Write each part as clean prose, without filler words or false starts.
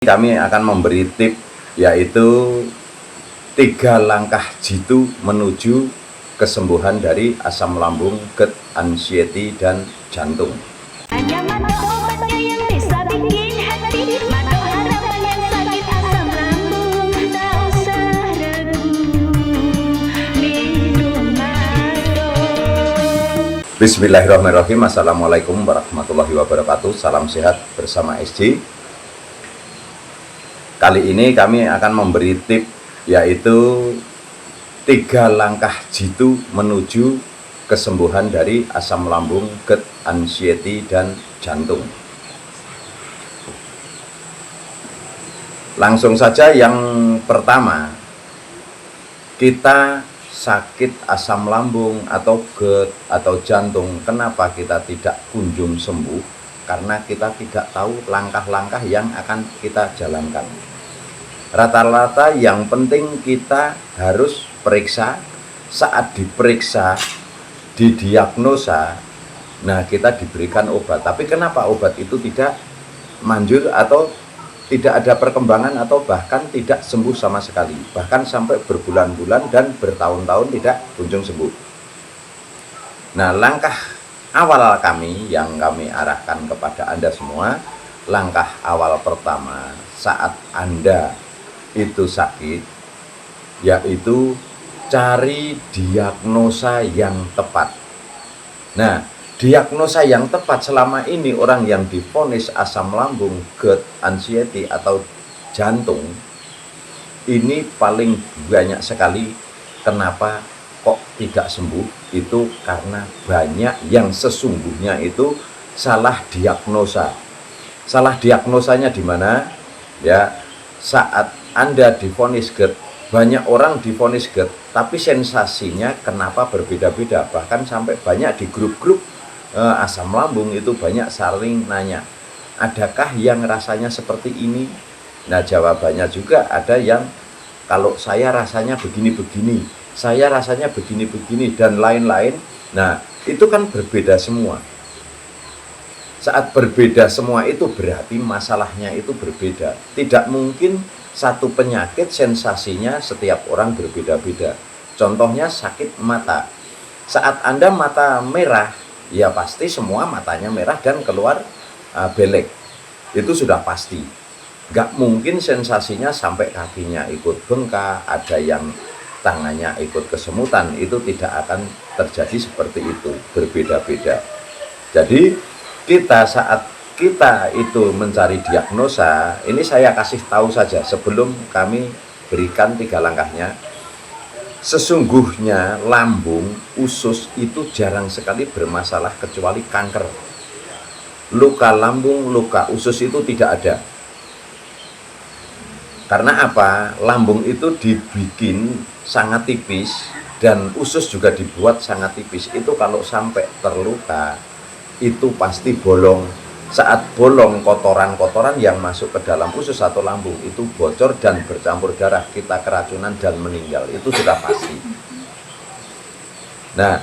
Kami akan memberi tip, yaitu 3 langkah jitu menuju kesembuhan dari asam lambung, GERD, anxiety, dan jantung. Hanya mata obatnya yang bisa bikin hati mata harapan yang sakit asam lambung. Tak usah ragu, minum Mado. Bismillahirrahmanirrahim. Assalamualaikum warahmatullahi wabarakatuh. Salam sehat bersama SJ. Kali ini kami akan memberi tip, yaitu 3 langkah jitu menuju kesembuhan dari asam lambung, GERD, anxiety, dan jantung. Langsung saja yang pertama, kita sakit asam lambung atau GERD atau jantung, kenapa kita tidak kunjung sembuh? Karena kita tidak tahu langkah-langkah yang akan kita jalankan. Rata-rata yang penting kita harus periksa. Saat diperiksa, didiagnosa, nah kita diberikan obat. Tapi kenapa obat itu tidak manjur atau tidak ada perkembangan atau bahkan tidak sembuh sama sekali, bahkan sampai berbulan-bulan dan bertahun-tahun tidak kunjung sembuh. Nah, langkah awal kami yang kami arahkan kepada Anda semua, langkah awal pertama saat Anda itu sakit, yaitu cari diagnosa yang tepat. Nah, diagnosa yang tepat selama ini orang yang divonis asam lambung, GERD, anxiety, atau jantung, ini paling banyak sekali. Kenapa kok tidak sembuh? Itu karena banyak yang sesungguhnya itu salah diagnosa. Salah diagnosanya di mana? Ya, saat Anda divonis GERD, banyak orang divonis GERD, tapi sensasinya kenapa berbeda-beda. Bahkan sampai banyak di grup-grup asam lambung itu banyak saling nanya, adakah yang rasanya seperti ini? Nah, jawabannya juga ada yang kalau saya rasanya begini-begini, saya rasanya begini-begini, dan lain-lain. Nah, itu kan berbeda semua. Saat berbeda semua itu berarti masalahnya itu berbeda. Tidak mungkin satu penyakit sensasinya setiap orang berbeda-beda. Contohnya sakit mata. Saat Anda mata merah, ya pasti semua matanya merah dan keluar belek. Itu sudah pasti. Nggak mungkin sensasinya sampai kakinya ikut bengkak, ada yang tangannya ikut kesemutan. Itu tidak akan terjadi seperti itu. Berbeda-beda. Jadi kita saat kita itu mencari diagnosa, ini saya kasih tahu saja sebelum kami berikan 3 langkahnya. Sesungguhnya lambung, usus itu jarang sekali bermasalah kecuali kanker. Luka lambung, luka usus itu tidak ada. Karena apa? Lambung itu dibikin sangat tipis dan usus juga dibuat sangat tipis. Itu kalau sampai terluka, itu pasti bolong. Saat bolong, kotoran-kotoran yang masuk ke dalam usus atau lambung itu bocor dan bercampur darah, kita keracunan dan meninggal, itu sudah pasti. Nah,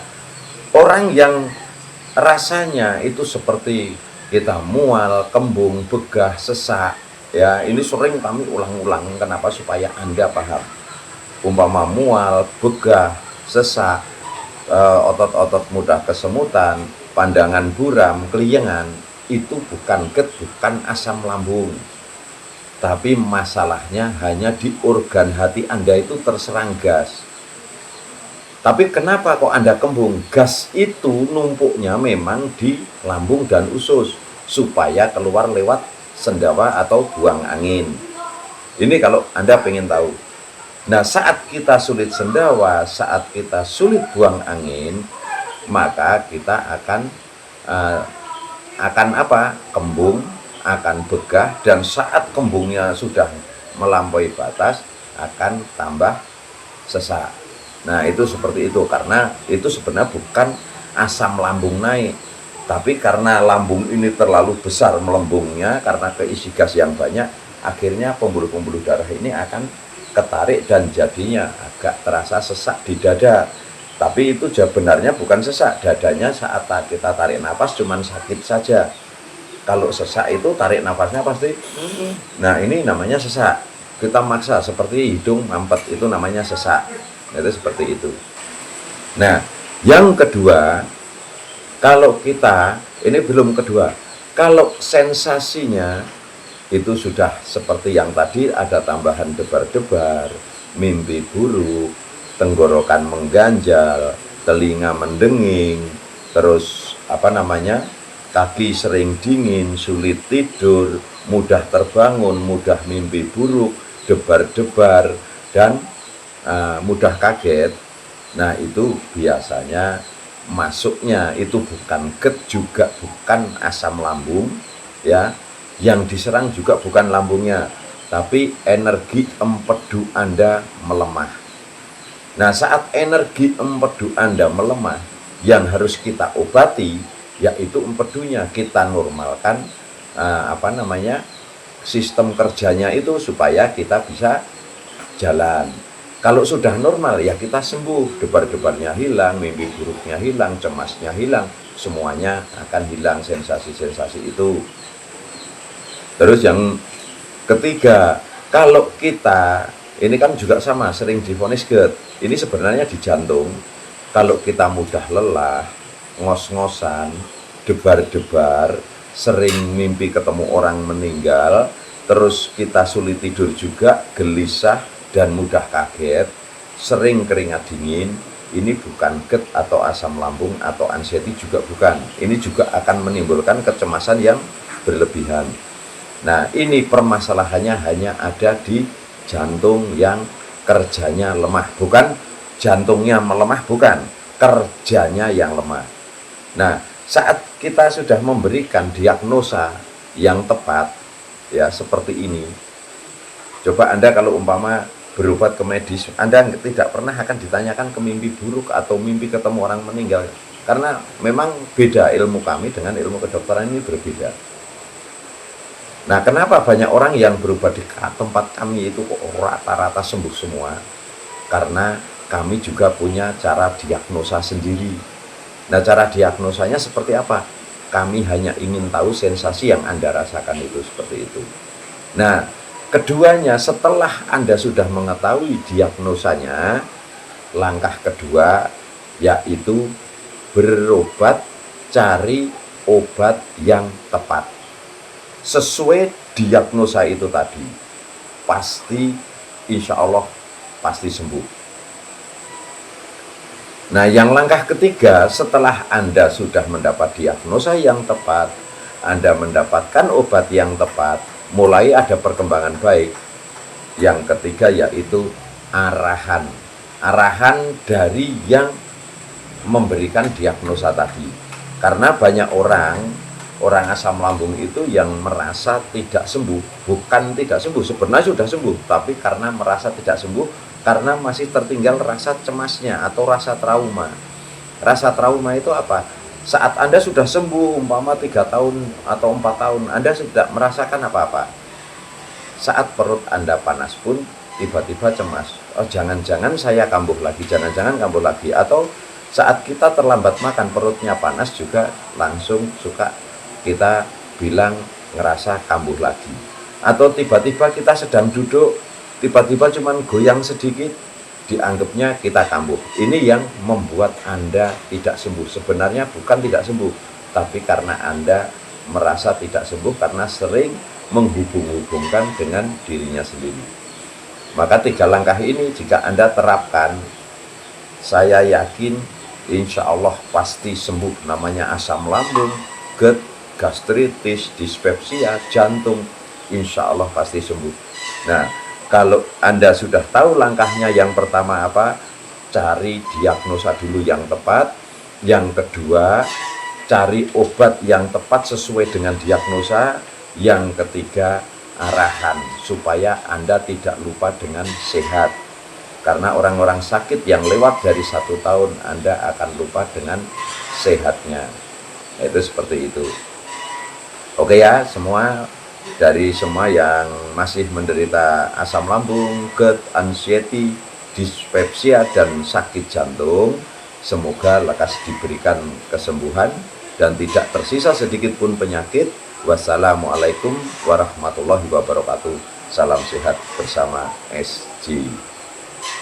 orang yang rasanya itu seperti kita mual, kembung, begah, sesak, ya ini sering kami ulang-ulang, kenapa? Supaya Anda paham. Umpama mual, begah, sesak, otot-otot mudah kesemutan, pandangan buram, keliengan, itu bukan GERD, bukan asam lambung. Tapi masalahnya hanya di organ hati Anda itu terserang gas. Tapi kenapa kok Anda kembung? Gas itu numpuknya memang di lambung dan usus, supaya keluar lewat sendawa atau buang angin. Ini kalau Anda pengen tahu. Nah, saat kita sulit sendawa, saat kita sulit buang angin, maka kita akan apa? Kembung, akan begah, dan saat kembungnya sudah melampaui batas akan tambah sesak. Nah, itu seperti itu, karena itu sebenarnya bukan asam lambung naik, tapi karena lambung ini terlalu besar melembungnya karena keisi gas yang banyak, akhirnya pembuluh-pembuluh darah ini akan ketarik dan jadinya agak terasa sesak di dada. Tapi itu sebenarnya bukan sesak, dadanya saat kita tarik nafas cuman sakit saja. Kalau sesak itu tarik nafasnya pasti. Nah, ini namanya sesak. Kita maksa seperti hidung mampet, itu namanya sesak. Itu seperti itu. Nah, yang kedua, kalau kita, ini belum kedua, kalau sensasinya itu sudah seperti yang tadi, ada tambahan debar-debar, mimpi buruk, tenggorokan mengganjal, telinga mendenging, terus kaki sering dingin, sulit tidur, mudah terbangun, mudah mimpi buruk, debar-debar, dan mudah kaget. Nah, itu biasanya masuknya itu bukan GERD, juga bukan asam lambung, ya. Yang diserang juga bukan lambungnya, tapi energi empedu Anda melemah. Nah, saat energi empedu Anda melemah, yang harus kita obati yaitu empedunya. Kita normalkan sistem kerjanya itu supaya kita bisa jalan. Kalau sudah normal ya kita sembuh, debar-debarnya hilang, mimpi buruknya hilang, cemasnya hilang, semuanya akan hilang sensasi-sensasi itu. Terus yang ketiga, kalau kita, ini kan juga sama, sering divonis GERD, ini sebenarnya di jantung. Kalau kita mudah lelah, ngos-ngosan, debar-debar, sering mimpi ketemu orang meninggal, terus kita sulit tidur juga, gelisah, dan mudah kaget, sering keringat dingin, ini bukan GERD atau asam lambung atau anxiety, juga bukan. Ini juga akan menimbulkan kecemasan yang berlebihan. Nah, ini permasalahannya hanya ada di jantung yang kerjanya lemah, bukan jantungnya melemah, bukan, kerjanya yang lemah. Nah, saat kita sudah memberikan diagnosa yang tepat, ya seperti ini, coba Anda kalau umpama berobat ke medis, Anda tidak pernah akan ditanyakan ke mimpi buruk atau mimpi ketemu orang meninggal, karena memang beda ilmu kami dengan ilmu kedokteran, ini berbeda. Nah, kenapa banyak orang yang berobat di tempat kami itu kok rata-rata sembuh semua? Karena kami juga punya cara diagnosa sendiri. Nah, cara diagnosanya seperti apa? Kami hanya ingin tahu sensasi yang Anda rasakan itu seperti itu. Nah, keduanya, setelah Anda sudah mengetahui diagnosanya, langkah kedua yaitu berobat, cari obat yang tepat sesuai diagnosa itu tadi. Pasti, insya Allah pasti sembuh. Nah, yang langkah ketiga, setelah Anda sudah mendapat diagnosa yang tepat, Anda mendapatkan obat yang tepat, mulai ada perkembangan baik. Yang ketiga yaitu arahan dari yang memberikan diagnosa tadi. Karena banyak orang asam lambung itu yang merasa tidak sembuh, bukan tidak sembuh, sebenarnya sudah sembuh, tapi karena merasa tidak sembuh, karena masih tertinggal rasa cemasnya atau rasa trauma. Rasa trauma itu apa? Saat Anda sudah sembuh, umpama 3 tahun atau 4 tahun, Anda tidak merasakan apa-apa. Saat perut Anda panas pun, tiba-tiba cemas. Oh, jangan-jangan saya kambuh lagi, jangan-jangan kambuh lagi. Atau saat kita terlambat makan, perutnya panas juga, langsung suka kita bilang ngerasa kambuh lagi. Atau tiba-tiba kita sedang duduk, tiba-tiba cuman goyang sedikit, dianggapnya kita kambuh. Ini yang membuat Anda tidak sembuh. Sebenarnya bukan tidak sembuh, tapi karena Anda merasa tidak sembuh karena sering menghubung-hubungkan dengan dirinya sendiri. Maka 3 langkah ini jika Anda terapkan, saya yakin insya Allah pasti sembuh. Namanya asam lambung, GERD, gastritis, dispepsia, jantung, insya Allah pasti sembuh. Nah, kalau Anda sudah tahu langkahnya, yang pertama apa? Cari diagnosa dulu yang tepat. Yang kedua, cari obat yang tepat sesuai dengan diagnosa. Yang ketiga, arahan supaya Anda tidak lupa dengan sehat. Karena orang-orang sakit yang lewat dari 1 tahun, Anda akan lupa dengan sehatnya. Itu seperti itu. Oke ya, dari semua yang masih menderita asam lambung, GERD, anxiety, dispepsia, dan sakit jantung, semoga lekas diberikan kesembuhan dan tidak tersisa sedikit pun penyakit Wassalamualaikum warahmatullahi wabarakatuh. Salam sehat bersama SJ.